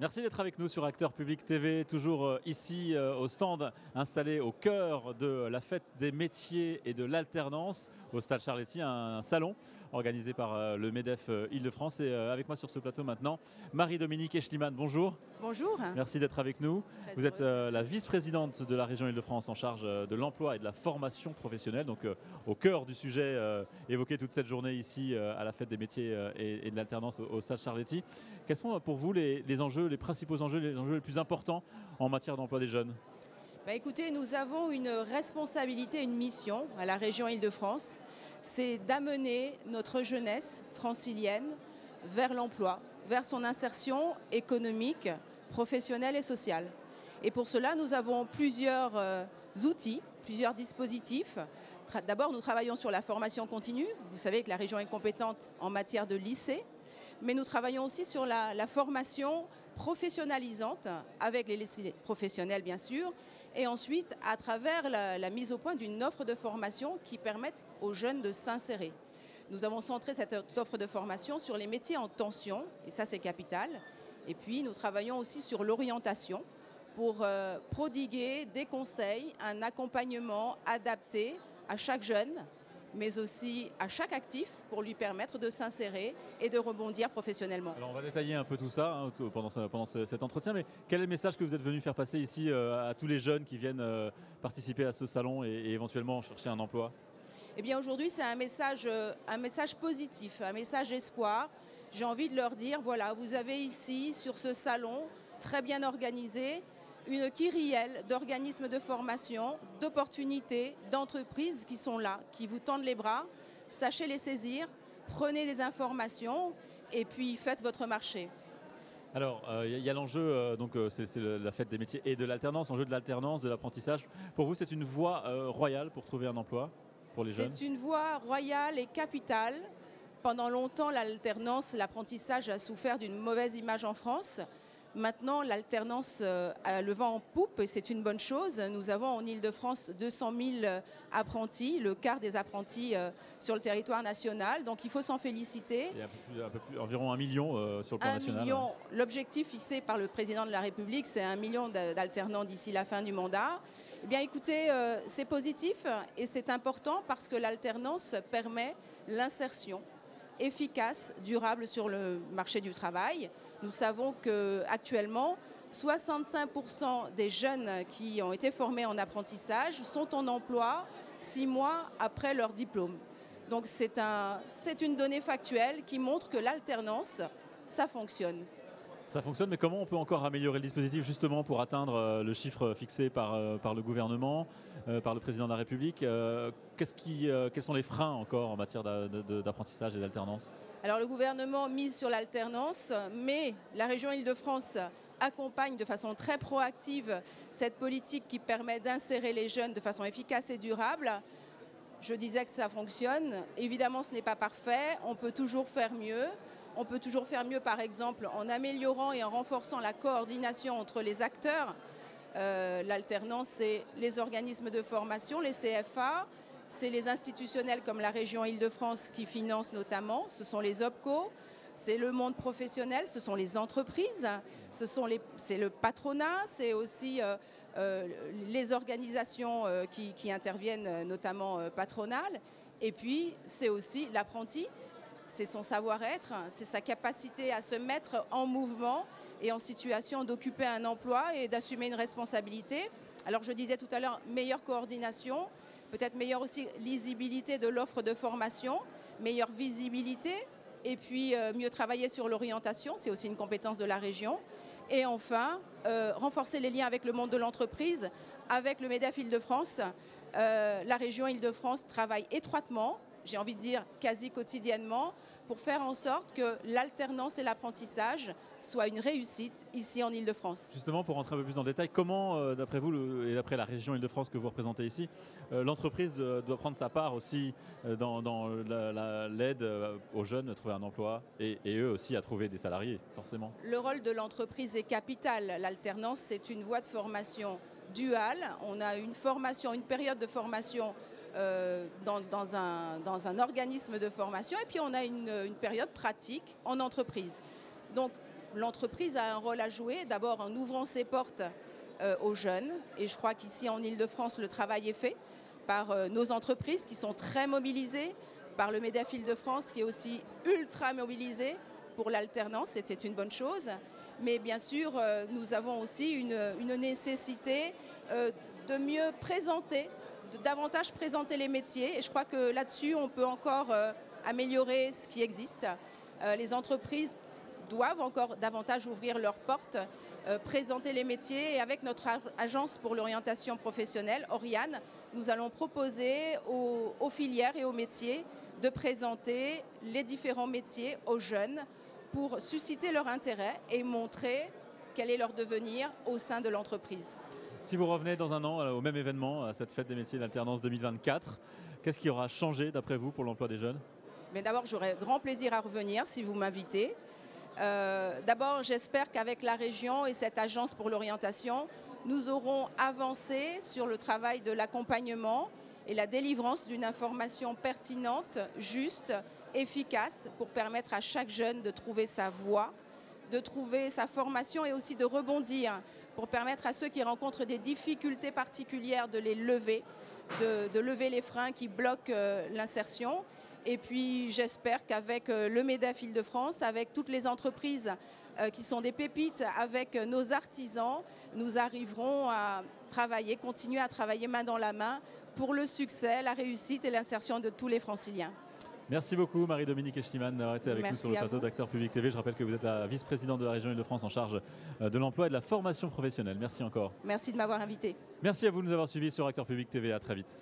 Merci d'être avec nous sur Acteur Public TV, toujours ici au stand installé au cœur de la fête des métiers et de l'alternance au Stade Charletti, un salon organisé par le MEDEF Île-de-France. Et avec moi sur ce plateau maintenant, Marie-Dominique Eschliman, bonjour. Bonjour. Merci d'être avec nous. Très Vous êtes heureuse, la vice-présidente de la région Île-de-France en charge de l'emploi et de la formation professionnelle, donc au cœur du sujet évoqué toute cette journée ici à la fête des métiers et de l'alternance au Stade Charletti. Quels sont pour vous les enjeux, les principaux enjeux, les enjeux les plus importants en matière d'emploi des jeunes? Écoutez, nous avons une responsabilité, une mission à la région Île-de-France, c'est d'amener notre jeunesse francilienne vers l'emploi, vers son insertion économique, professionnelle et sociale. Et pour cela, nous avons plusieurs outils, plusieurs dispositifs. D'abord, nous travaillons sur la formation continue. Vous savez que la région est compétente en matière de lycée, mais nous travaillons aussi sur la formation professionnalisante avec les lycées professionnels bien sûr, et ensuite à travers la mise au point d'une offre de formation qui permette aux jeunes de s'insérer. Nous avons centré cette offre de formation sur les métiers en tension, et ça c'est capital. Et puis nous travaillons aussi sur l'orientation pour prodiguer des conseils, un accompagnement adapté à chaque jeune, mais aussi à chaque actif pour lui permettre de s'insérer et de rebondir professionnellement. Alors on va détailler un peu tout ça pendant cet entretien, mais quel est le message que vous êtes venu faire passer ici à tous les jeunes qui viennent participer à ce salon et éventuellement chercher un emploi? Eh bien aujourd'hui c'est un message positif, un message espoir. J'ai envie de leur dire, voilà, vous avez ici sur ce salon très bien organisé une kyrielle d'organismes de formation, d'opportunités, d'entreprises qui sont là, qui vous tendent les bras. Sachez les saisir, prenez des informations et puis faites votre marché. Alors, il y a l'enjeu, c'est la fête des métiers et de l'alternance, l'enjeu de l'alternance, de l'apprentissage. Pour vous, c'est une voie royale pour trouver un emploi pour les jeunes? C'est une voie royale et capitale. Pendant longtemps, l'alternance, l'apprentissage a souffert d'une mauvaise image en France. Maintenant, l'alternance a le vent en poupe et c'est une bonne chose. Nous avons en Île-de-France 200 000 apprentis, le quart des apprentis sur le territoire national. Donc il faut s'en féliciter. Il y a environ 1 million sur le plan national. L'objectif fixé par le président de la République, c'est 1 million d'alternants d'ici la fin du mandat. Eh bien écoutez, c'est positif et c'est important parce que l'alternance permet l'insertion efficace, durable sur le marché du travail. Nous savons qu'actuellement, 65% des jeunes qui ont été formés en apprentissage sont en emploi 6 mois après leur diplôme. Donc c'est une donnée factuelle qui montre que l'alternance, ça fonctionne. Ça fonctionne, mais comment on peut encore améliorer le dispositif justement pour atteindre le chiffre fixé par le gouvernement, par le président de la République? Quels sont les freins encore en matière d'apprentissage et d'alternance? Alors le gouvernement mise sur l'alternance, mais la région Île-de-France accompagne de façon très proactive cette politique qui permet d'insérer les jeunes de façon efficace et durable. Je disais que ça fonctionne. Évidemment, ce n'est pas parfait. On peut toujours faire mieux. On peut toujours faire mieux, par exemple, en améliorant et en renforçant la coordination entre les acteurs. L'alternance, c'est les organismes de formation, les CFA, c'est les institutionnels comme la région Île-de-France qui financent notamment, ce sont les OPCO, c'est le monde professionnel, ce sont les entreprises, c'est le patronat, c'est aussi les organisations qui interviennent, notamment patronales, et puis c'est aussi l'apprenti. C'est son savoir-être, c'est sa capacité à se mettre en mouvement et en situation d'occuper un emploi et d'assumer une responsabilité. Alors je disais tout à l'heure, meilleure coordination, peut-être meilleure aussi lisibilité de l'offre de formation, meilleure visibilité et puis mieux travailler sur l'orientation, c'est aussi une compétence de la région. Et enfin, renforcer les liens avec le monde de l'entreprise, avec le MEDEF Île-de-France. La région Île-de-France travaille étroitement, j'ai envie de dire quasi quotidiennement, pour faire en sorte que l'alternance et l'apprentissage soient une réussite ici en Île-de-France. Justement, pour rentrer un peu plus dans le détail, comment, d'après vous et d'après la région Île-de-France que vous représentez ici, l'entreprise doit prendre sa part aussi dans l'aide aux jeunes à trouver un emploi et eux aussi à trouver des salariés, forcément? Le rôle de l'entreprise est capital. L'alternance, c'est une voie de formation duale. On a une période de formation dans un organisme de formation et puis on a une période pratique en entreprise. Donc l'entreprise a un rôle à jouer, d'abord en ouvrant ses portes aux jeunes. Et je crois qu'ici en Île-de-France, le travail est fait par nos entreprises qui sont très mobilisées, par le MEDEF Île-de-France qui est aussi ultra mobilisé pour l'alternance, et c'est une bonne chose. Mais bien sûr, nous avons aussi une nécessité de mieux présenter, de davantage présenter les métiers. Et je crois que là-dessus, on peut encore améliorer ce qui existe. Les entreprises doivent encore davantage ouvrir leurs portes, présenter les métiers. Et avec notre agence pour l'orientation professionnelle, Oriane, nous allons proposer aux filières et aux métiers de présenter les différents métiers aux jeunes pour susciter leur intérêt et montrer quel est leur devenir au sein de l'entreprise. Si vous revenez dans un an au même événement, à cette fête des métiers d'alternance 2024, qu'est-ce qui aura changé d'après vous pour l'emploi des jeunes? Mais d'abord, j'aurai grand plaisir à revenir si vous m'invitez. D'abord, j'espère qu'avec la région et cette agence pour l'orientation, nous aurons avancé sur le travail de l'accompagnement et la délivrance d'une information pertinente, juste, efficace pour permettre à chaque jeune de trouver sa voie, de trouver sa formation et aussi de rebondir pour permettre à ceux qui rencontrent des difficultés particulières de les lever, de lever les freins qui bloquent l'insertion. Et puis j'espère qu'avec le MEDEF Île-de-France, avec toutes les entreprises qui sont des pépites, avec nos artisans, nous arriverons à travailler, continuer à travailler main dans la main pour le succès, la réussite et l'insertion de tous les franciliens. Merci beaucoup Marie-Dominique Echtiman d'avoir été avec nous sur le plateau d'Acteurs Publics TV. Je rappelle que vous êtes la vice-présidente de la région Île-de-France en charge de l'emploi et de la formation professionnelle. Merci encore. Merci de m'avoir invité. Merci à vous de nous avoir suivis sur Acteurs Publics TV. À très vite.